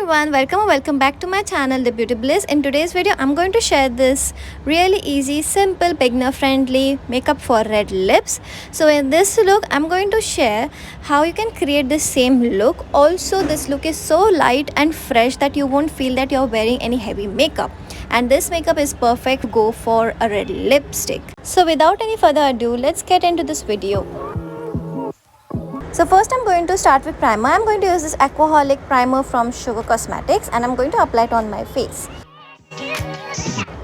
everyone, welcome or welcome back to my channel The Beauty Bliss. In today's video I'm going to share this really easy, simple, beginner friendly makeup for red lips. So in this look I'm going to share how you can create the same look. Also this look is so light and fresh that you won't feel that you're wearing any heavy makeup, and this makeup is perfect to go for a red lipstick. So without any further ado, let's get into this video. So first I'm going to start with primer. I'm going to use this Aquaholic primer from Sugar Cosmetics and I'm going to apply it on my face.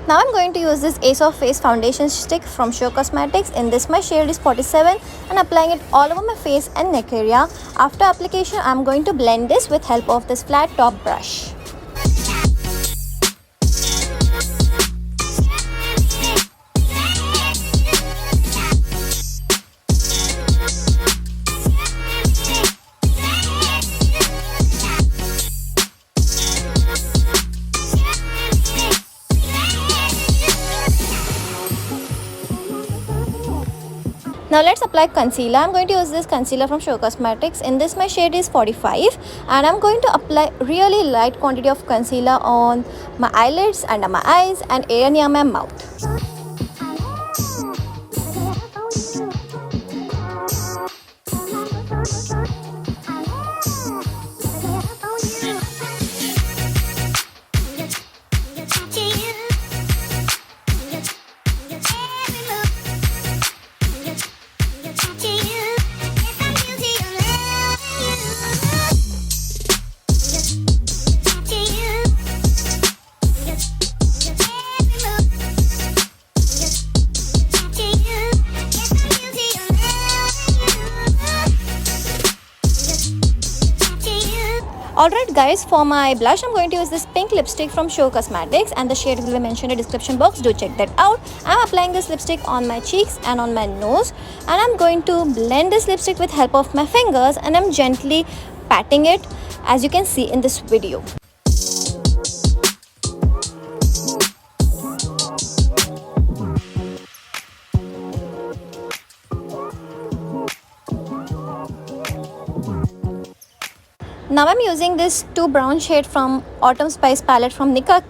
Now I'm going to use this Ace of Face foundation stick from Sugar Cosmetics. In this my shade is 47 and applying it all over my face and neck area. After application I'm going to blend this with help of this flat top brush. Now let's apply concealer. I'm going to use this concealer from Sugar Cosmetics. In this my shade is 45 and I'm going to apply really light quantity of concealer on my eyelids, under my eyes and area near my mouth. Alright guys, for my blush I'm going to use this pink lipstick from Sugar Cosmetics and the shade will be mentioned in the description box. Do check that out. I'm applying this lipstick on my cheeks and on my nose and I'm going to blend this lipstick with help of my fingers and I'm gently patting it as you can see in this video. Now I'm using this 2 brown shade from Autumn Spice palette from Nicka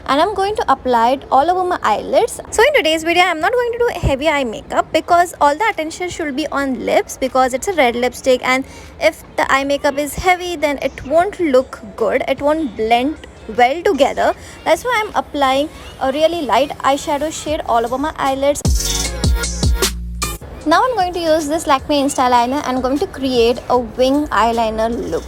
and I'm going to apply it all over my eyelids. So in today's video I'm not going to do heavy eye makeup because all the attention should be on lips because it's a red lipstick, and if the eye makeup is heavy then it won't look good, it won't blend well together. That's why I'm applying a really light eyeshadow shade all over my eyelids. Now I'm going to use this Lakme Insta eyeliner and I'm going to create a wing eyeliner look.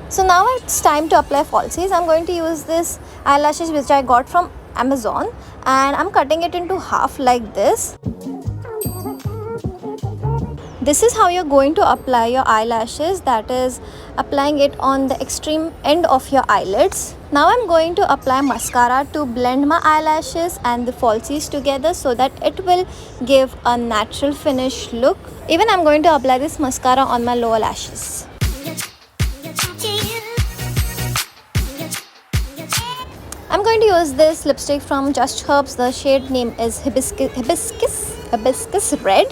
So now it's time to apply falsies. I'm going to use this eyelashes which I got from Amazon and I'm cutting it into half like this. This is how you're going to apply your eyelashes, that is applying it on the extreme end of your eyelids. Now I'm going to apply mascara to blend my eyelashes and the falsies together so that it will give a natural finish look. Even I'm going to apply this mascara on my lower lashes. I'm going to use this lipstick from Just Herbs. The shade name is Hibiscus Red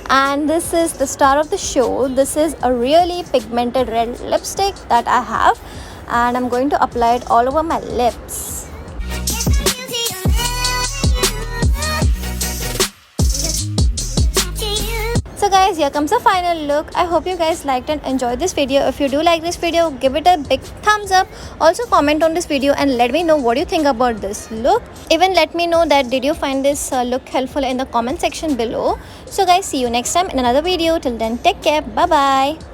and this is the star of the show. This is a really pigmented red lipstick that I have and I'm going to apply it all over my lips. So guys, here comes the final look. I hope you guys liked and enjoyed this video. If you do like this video, give it a big thumbs up. Also comment on this video and let me know what you think about this look. Even let me know that did you find this look helpful in the comment section below. So guys, see you next time in another video. Till then, take care. Bye bye.